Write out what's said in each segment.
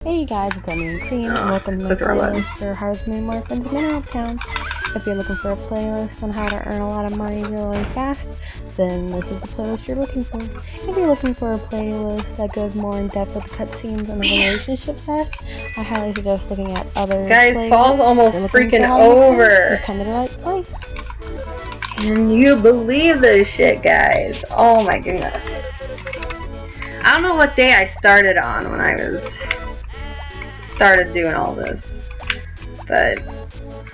Hey guys, it's Emmy and Cream, and welcome to my playlist for Harvest Moon Morphins in Mineral Town. If you're looking for a playlist on how to earn a lot of money really fast, then this is the playlist you're looking for. If you're looking for a playlist that goes more in depth with the cutscenes and the relationship sass, I highly suggest looking at other Guys, fall's almost freaking over. You're coming to the right place. Can you believe this shit, guys? Oh my goodness. I don't know what day I started on when I started doing all this, but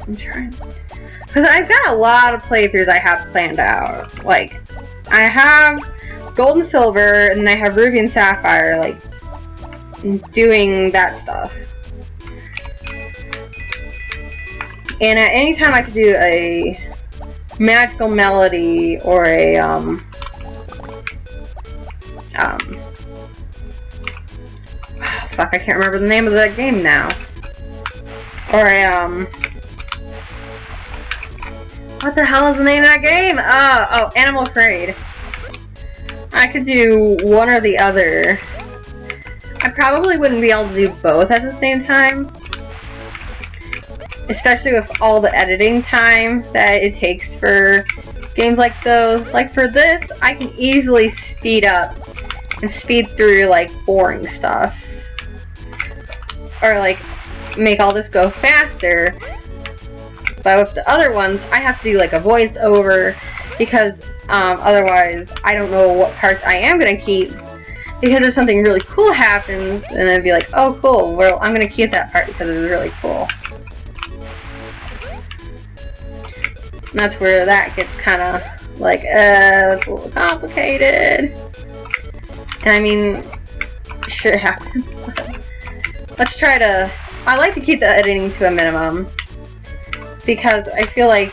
I'm trying, because I've got a lot of playthroughs I have planned out. Like, I have Gold and Silver, and I have Ruby and Sapphire, like, doing that stuff. And at any time I could do a Magical Melody or a, fuck, I can't remember the name of that game now. Or a, what the hell is the name of that game? Oh, Animal Trade. I could do one or the other. I probably wouldn't be able to do both at the same time. Especially with all the editing time that it takes for games like those. Like for this, I can easily speed up and speed through like boring stuff. Or like make all this go faster. But with the other ones, I have to do like a voiceover because otherwise I don't know what parts I am gonna keep, because if something really cool happens, and I'd be like, oh cool, well I'm gonna keep that part because it was really cool. And that's where that gets kind of like, it's a little complicated. And I mean, sure it happens. Let's try to, I like to keep the editing to a minimum, because I feel like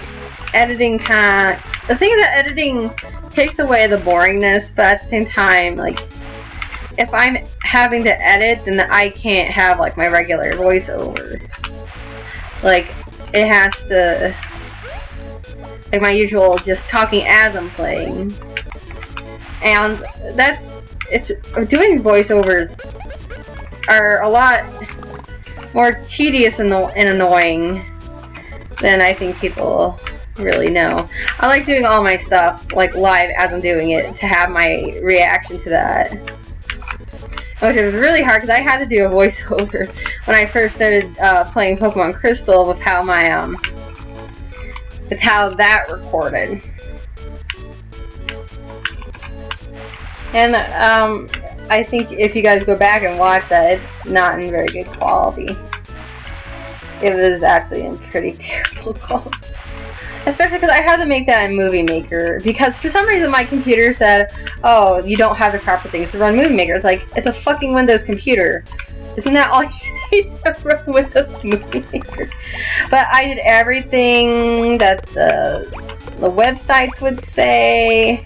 editing the thing is that editing takes away the boringness, but at the same time, like, if I'm having to edit, then I can't have like my regular voiceover. Like, it has to, like my usual just talking as I'm playing. And doing voiceovers are a lot more tedious and annoying than I think people really know. I like doing all my stuff like live as I'm doing it, to have my reaction to that. Which is really hard because I had to do a voiceover when I first started playing Pokemon Crystal with how my with how that recorded. And I think if you guys go back and watch that, it's not in very good quality. It was actually in pretty terrible quality. Especially because I had to make that in Movie Maker, because for some reason my computer said, oh, you don't have the proper things to run Movie Maker. It's like, it's a fucking Windows computer. Isn't that all you need to run Windows Movie Maker? But I did everything that the websites would say.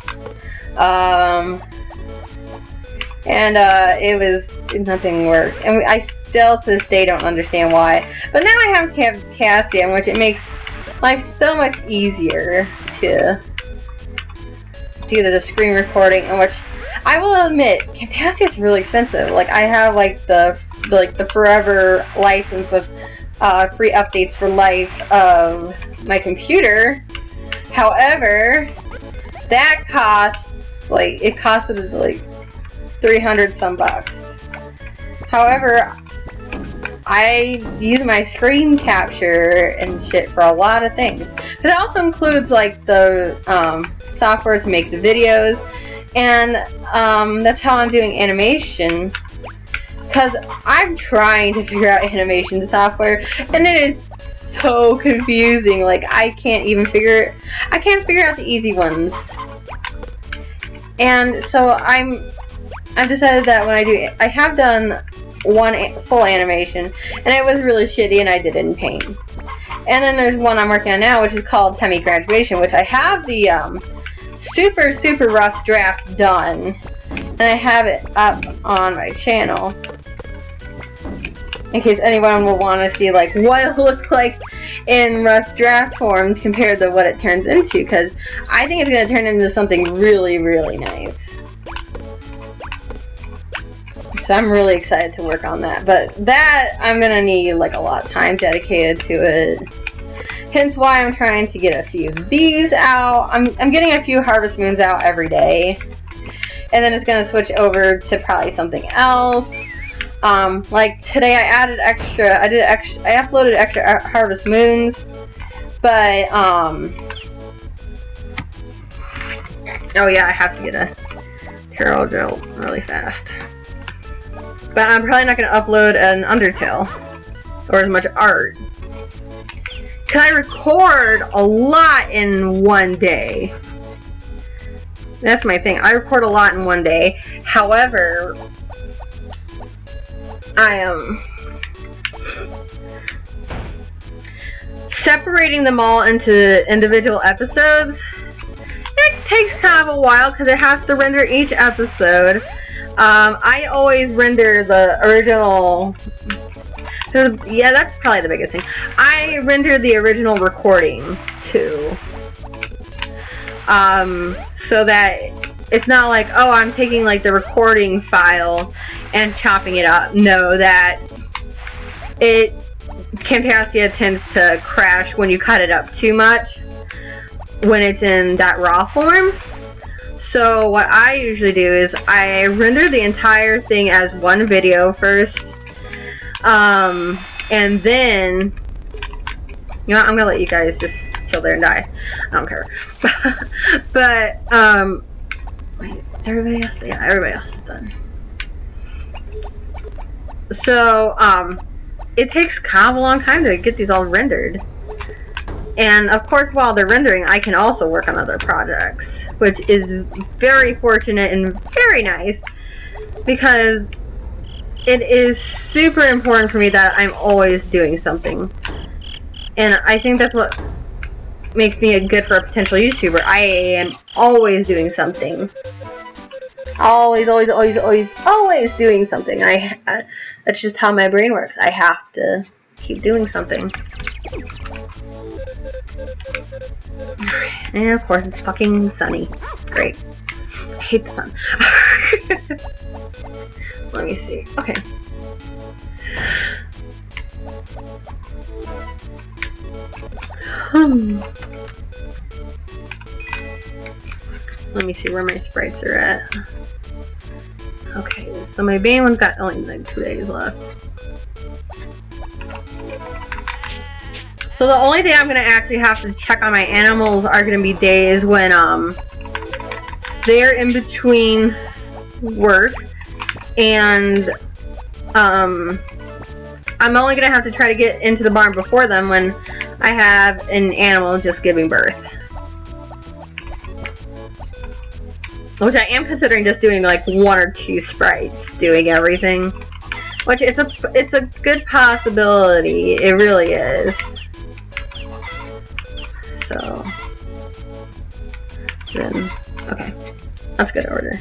Nothing worked. And I still to this day don't understand why. But now I have Camtasia, which it makes life so much easier to do the screen recording, and which I will admit, Camtasia is really expensive. Like, I have like the forever license with free updates for life of my computer. However, that costs like, it costed like 300 some bucks. However, I use my screen capture and shit for a lot of things. Because it also includes like the software to make the videos, and that's how I'm doing animation. Because I'm trying to figure out animation software, and it is so confusing. Like, I can't figure out the easy ones. And so I've decided that when I have done one full animation, and it was really shitty, and I did it in Paint. And then there's one I'm working on now, which is called Semi Graduation, which I have the super rough draft done, and I have it up on my channel in case anyone will want to see like what it looks like in rough draft form compared to what it turns into, because I think it's going to turn into something really, really nice. So I'm really excited to work on that. But that, I'm gonna need like a lot of time dedicated to it. Hence why I'm trying to get a few of these out. I'm getting a few Harvest Moons out every day. And then it's gonna switch over to probably something else. Like today I added extra, I uploaded extra Harvest Moons. But, oh yeah, I have to get a tarot drill really fast. But I'm probably not going to upload an Undertale or as much art. Because I record a lot in one day. That's my thing. I record a lot in one day. However, I am separating them all into individual episodes. It takes kind of a while because it has to render each episode. I always render the original. Yeah, that's probably the biggest thing. I render the original recording too. So that it's not like, oh, I'm taking like the recording file and chopping it up. No, that Camtasia tends to crash when you cut it up too much when it's in that raw form. So what I usually do is I render the entire thing as one video first, and then, you know what, I'm gonna let you guys just chill there and die. I don't care. But wait, is everybody else? Yeah, everybody else is done. So it takes kind of a long time to get these all rendered. And of course, while they're rendering, I can also work on other projects, which is very fortunate and very nice, because it is super important for me that I'm always doing something. And I think that's what makes me good for a potential YouTuber. I am always doing something. Always doing something. That's just how my brain works. I have to keep doing something. And of course it's fucking sunny. Great. I hate the sun. Let me see. Okay. Let me see where my sprites are at. Okay, so my main one's got only like 2 days left. So the only thing I'm gonna actually have to check on my animals are gonna be days when they're in between work, and I'm only gonna have to try to get into the barn before them when I have an animal just giving birth. Which I am considering just doing like 1 or 2 sprites doing everything. Which it's a good possibility. It really is. So then, okay, that's good order.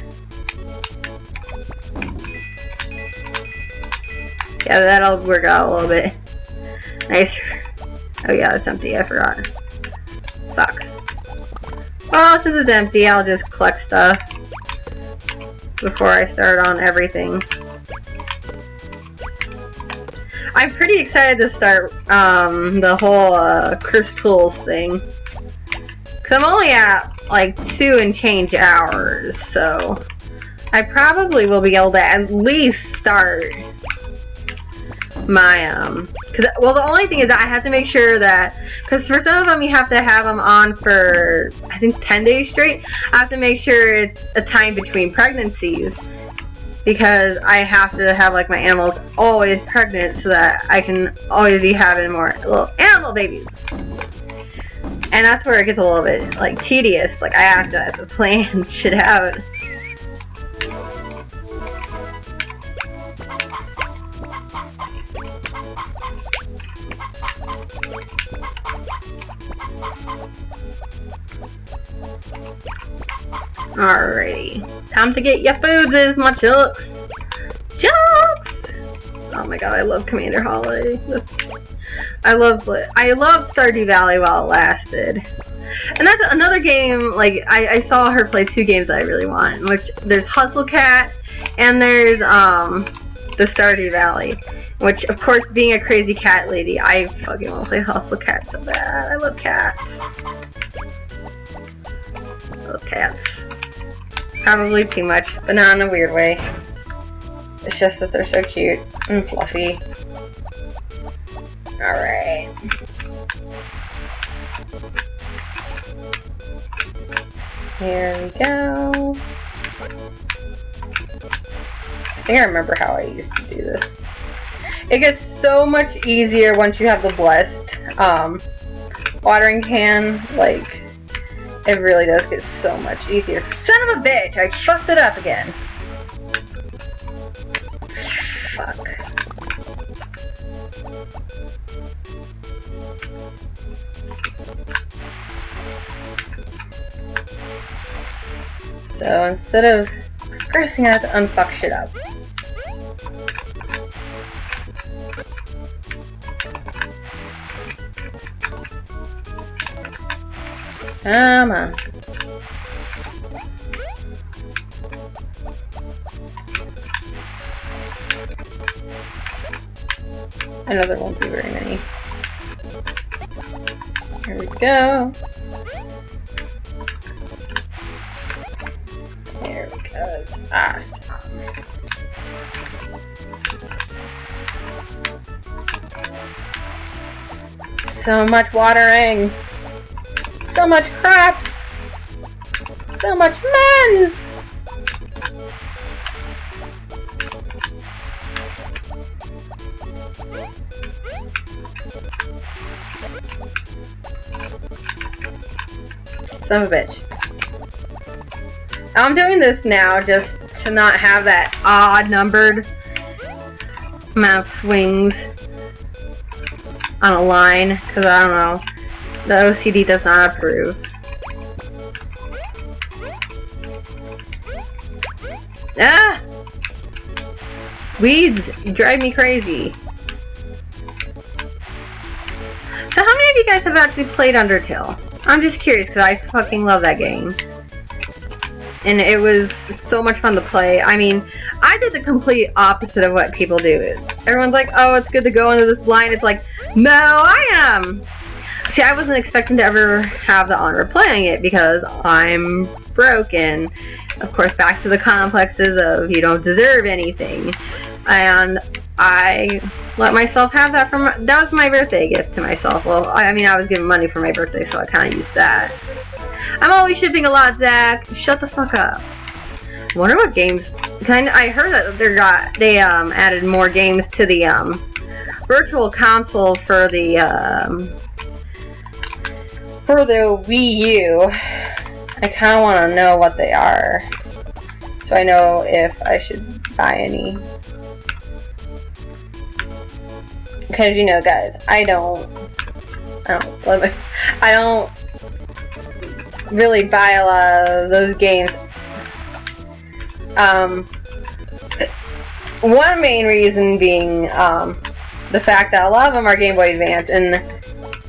Yeah, that'll work out a little bit nicer. Oh yeah, it's empty, I forgot. Fuck. Well, since it's empty, I'll just collect stuff before I start on everything. I'm pretty excited to start the whole Cursed Tools thing. Cause I'm only at like 2 and change hours, so I probably will be able to at least start my well, the only thing is that I have to make sure that, because for some of them you have to have them on for I think 10 days straight. I have to make sure it's a time between pregnancies, because I have to have like my animals always pregnant so that I can always be having more little animal babies. And that's where it gets a little bit like tedious. Like I have to plan shit out. Alrighty, time to get your foods, my chucks. Chucks! Oh my god, I love Commander Holiday. I loved Stardew Valley while it lasted. And that's another game, like, I saw her play 2 games that I really want, which there's Hustle Cat, and there's, the Stardew Valley. Which, of course, being a crazy cat lady, I fucking want to play Hustle Cat so bad. I love cats. I love cats. Probably too much, but not in a weird way. It's just that they're so cute and fluffy. Alright. Here we go. I think I remember how I used to do this. It gets so much easier once you have the blessed watering can. Like, it really does get so much easier. Son of a bitch! I fucked it up again. Fuck. So instead of progressing, I have to unfuck shit up. Come on. I know there won't be very many. Here we go. There it goes. Awesome. So much watering. So much crops. So much men's. Son of a bitch. I'm doing this now just to not have that odd numbered amount of swings on a line, because I don't know. The OCD does not approve. Ah! Weeds drive me crazy. So how many of you guys have actually played Undertale? I'm just curious because I fucking love that game. And it was so much fun to play. I mean, I did the complete opposite of what people do. Everyone's like, oh, it's good to go into this blind. It's like, no, I am. See, I wasn't expecting to ever have the honor of playing it because I'm broken. Of course, back to the complexes of you don't deserve anything. And I let myself have that that was my birthday gift to myself. Well, I mean, I was given money for my birthday, so I kind of used that. I'm always shipping a lot, Zach. Shut the fuck up. I wonder what games. I heard that they added more games to the virtual console for the Wii U. I kind of want to know what they are, so I know if I should buy any. Because you know, guys, I don't really buy a lot of those games. One main reason being the fact that a lot of them are Game Boy Advance, and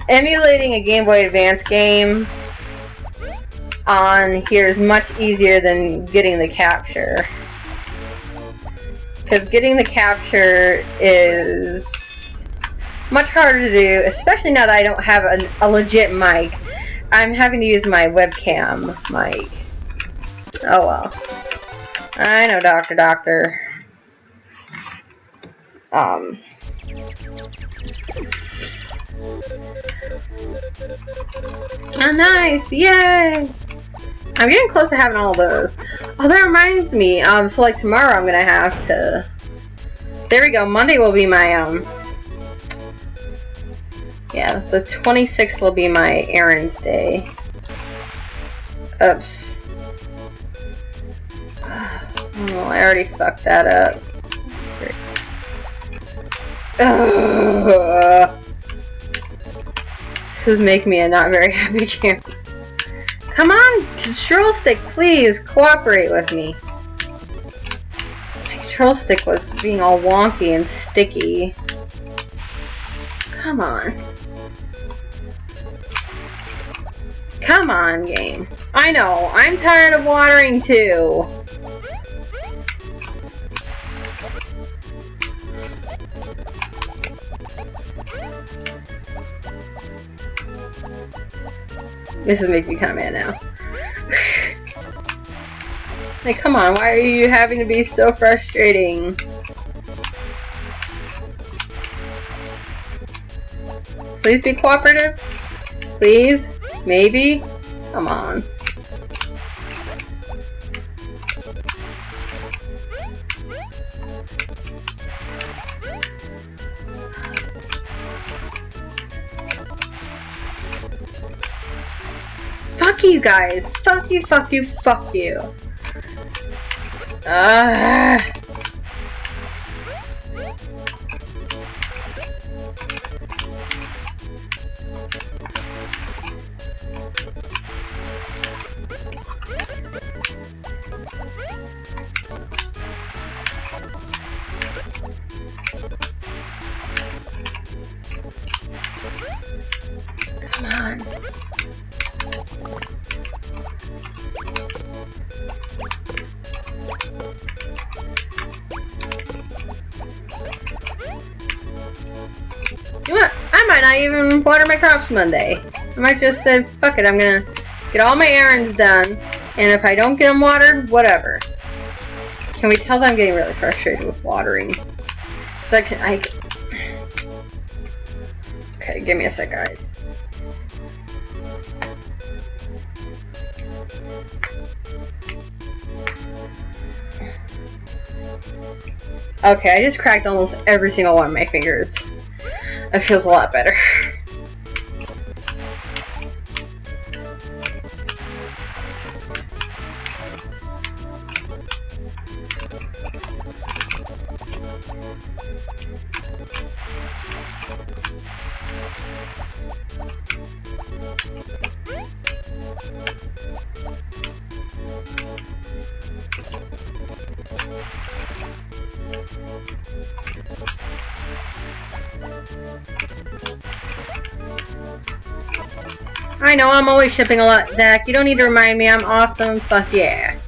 emulating a Game Boy Advance game on here is much easier than getting the capture. Because getting the capture is much harder to do, especially now that I don't have a legit mic. I'm having to use my webcam mic. Oh well. I know, Doctor. Oh, nice! Yay! I'm getting close to having all those. Oh, that reminds me. So like tomorrow I'm gonna have to... There we go. Monday will be my, yeah, the 26th will be my errands day. Oops. Oh, I already fucked that up. Ugh. This is making me a not very happy camper. Come on, control stick, please cooperate with me. My control stick was being all wonky and sticky. Come on. Come on, game. I know, I'm tired of watering too. This is making me kind of mad now. Like, come on, why are you having to be so frustrating? Please be cooperative? Please? Maybe? Come on. Fuck you guys! Fuck you, fuck you, fuck you! Come on. You know what? I might not even water my crops Monday. I might just say, fuck it, I'm gonna get all my errands done, and if I don't get them watered, whatever. Can we tell that I'm getting really frustrated with watering? So Okay, give me a sec, guys. Okay, I just cracked almost every single one of my fingers. It feels a lot better. I know, I'm always shipping a lot, Zach. You don't need to remind me. I'm awesome. Fuck yeah.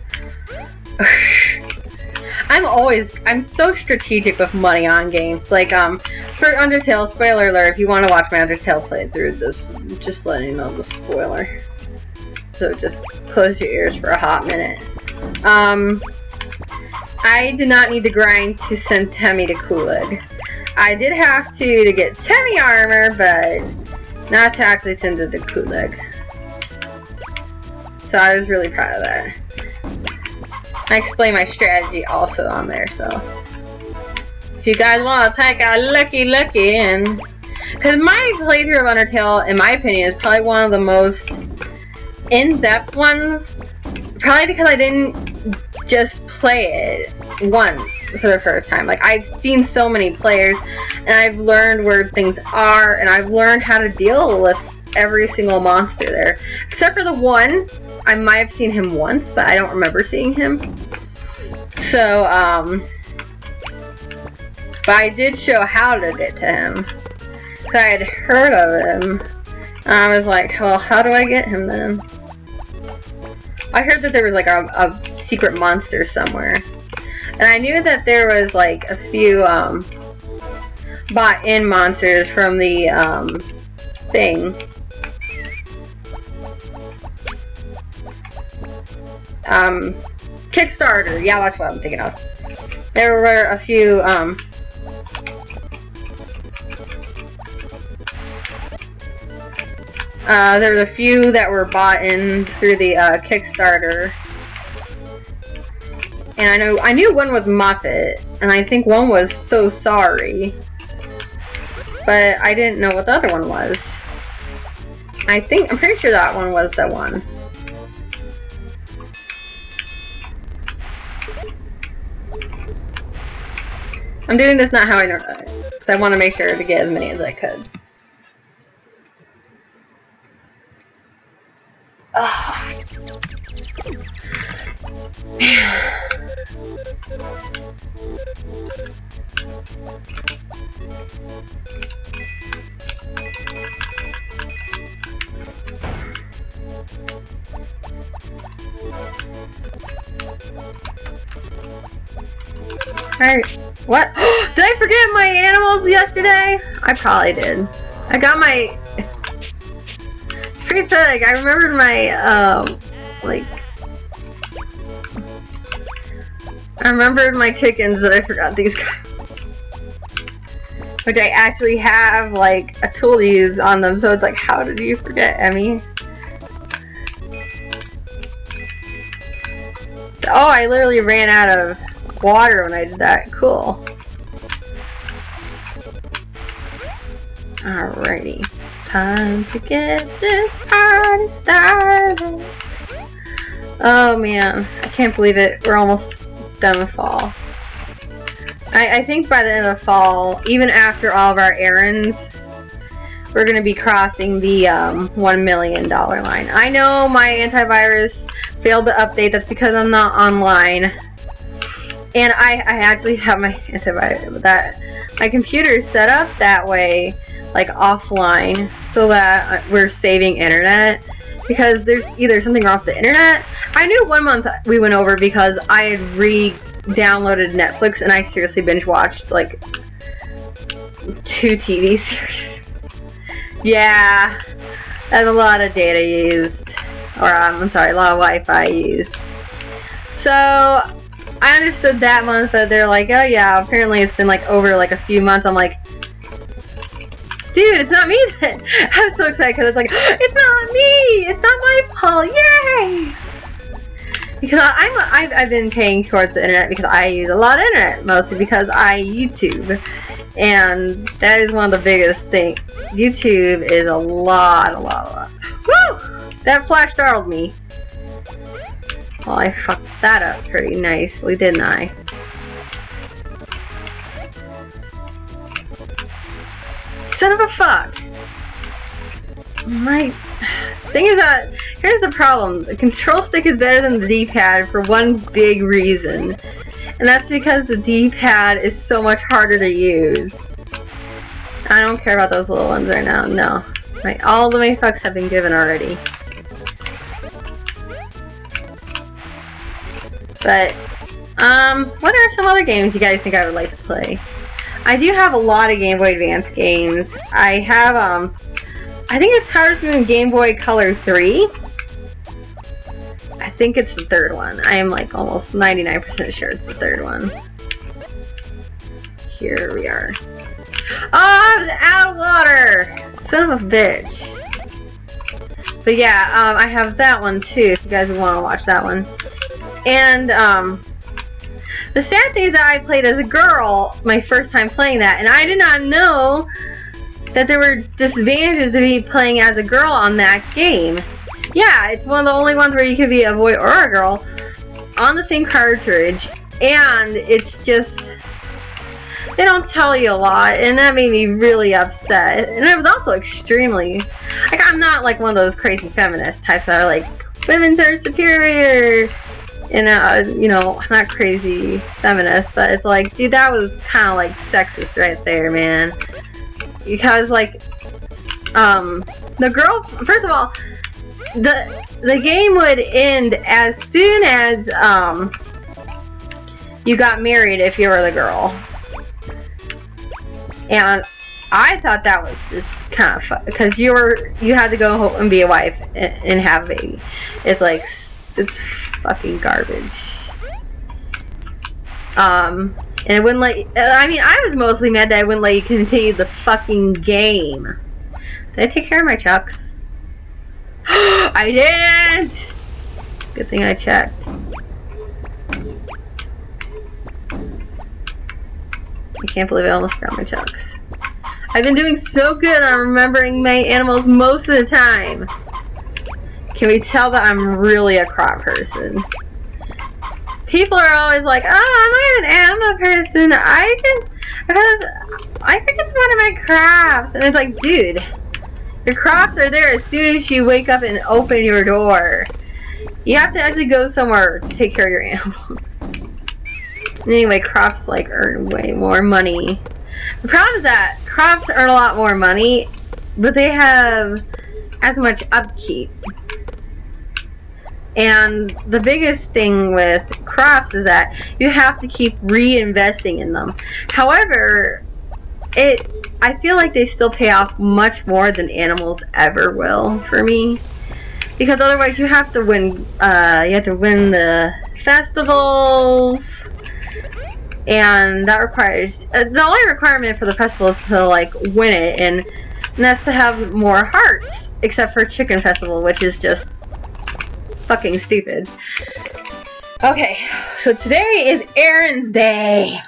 I'm so strategic with money on games. Like, for Undertale, spoiler alert, if you want to watch my Undertale playthrough, just letting you know the spoiler. So just close your ears for a hot minute. I did not need to grind to send Temmie to Kulig. I did have to get Temmie armor, but not to actually send it to Kulig. So I was really proud of that. I explained my strategy also on there, so if you guys want to take a looky and because my playthrough of Undertale, in my opinion, is probably one of the most in-depth ones. Probably because I didn't just play it once for the first time. Like, I've seen so many players, and I've learned where things are, and I've learned how to deal with every single monster there. Except for the one, I might have seen him once, but I don't remember seeing him. So, but I did show how to get to him. Because I had heard of him. And I was like, well, how do I get him then? I heard that there was like a secret monster somewhere. And I knew that there was like a few bought-in monsters from the thing. Kickstarter, yeah, that's what I'm thinking of. There were a few there were a few that were bought in through the Kickstarter. And I knew one was Muppet, and I think one was So Sorry. But I didn't know what the other one was. I'm pretty sure that one was the one. I'm doing this not how I normally, because I want to make sure to get as many as I could. Alright, what? Did I forget my animals yesterday? I probably did. I got my... pretty pathetic. I remembered my, like... I remembered my chickens, but I forgot these guys. Which I actually have, like, a tool to use on them, so it's like, how did you forget, Emmy? Oh, I literally ran out of water when I did that. Cool. Alrighty. Time to get this party started. Oh man, I can't believe it. We're almost done with fall. I think by the end of fall, even after all of our errands, we're going to be crossing the $1 million line. I know my antivirus failed to update. That's because I'm not online. And I actually have my antivirus, but that my computer is set up that way, like offline, so that we're saving internet. Because there's either something wrong with the internet. I knew 1 month we went over because I had re-downloaded Netflix and I seriously binge watched like 2 TV series. Yeah, that's a lot of data used. Or I'm sorry, a lot of Wi-Fi used. So I understood that month that they're like, oh yeah, apparently it's been like over like a few months. I'm like, dude, it's not me then. I'm so excited because it's like, it's not me! It's not my fault! Yay! Because I've been paying towards the internet because I use a lot of internet, mostly because I YouTube. And that is one of the biggest things. YouTube is a lot. Woo! That flash startled me. Well, I fucked that up pretty nicely, didn't I? Son of a fuck! My thing is that, here's the problem. The control stick is better than the D-pad for one big reason. And that's because the D-pad is so much harder to use. I don't care about those little ones right now, no. All of my fucks have been given already. But, what are some other games you guys think I would like to play? I do have a lot of Game Boy Advance games. I have, I think it's Harvest Moon Game Boy Color 3. I think it's the third one. I am like almost 99% sure it's the third one. Here we are. Oh, I was out of water! Son of a bitch. But yeah, I have that one too, if you guys would want to watch that one. And, the sad thing is that I played as a girl my first time playing that, and I did not know that there were disadvantages to be playing as a girl on that game. Yeah, it's one of the only ones where you can be a boy or a girl on the same cartridge, and it's just, they don't tell you a lot, and that made me really upset. And it was also extremely, like, I'm not like one of those crazy feminist types that are like, women are superior. And, you know, I'm not crazy feminist, but it's like, dude, that was kind of like sexist right there, man. Because, like, the girl, first of all, the game would end as soon as, you got married if you were the girl. And I thought that was just kind of fun, because you had to go home and be a wife and have a baby. It's like, it's fucking garbage. And it wouldn't let you, I mean, I was mostly mad that I wouldn't let you continue the fucking game. Did I take care of my chucks? I didn't! Good thing I checked. I can't believe I almost forgot my chucks. I've been doing so good on remembering my animals most of the time. Can we tell that I'm really a crop person? People are always like, oh, I'm an animal person. I forget some of my crops. And it's like, dude, your crops are there as soon as you wake up and open your door. You have to actually go somewhere to take care of your animal. Anyway, crops like earn way more money. The problem is that crops earn a lot more money, but they have as much upkeep. And the biggest thing with crops is that you have to keep reinvesting in them. However, I feel like they still pay off much more than animals ever will for me. Because otherwise you have to win the festivals, and that requires, the only requirement for the festival is to like win it, and that's to have more hearts, except for Chicken Festival, which is just fucking stupid. Okay, so today is Aaron's Day.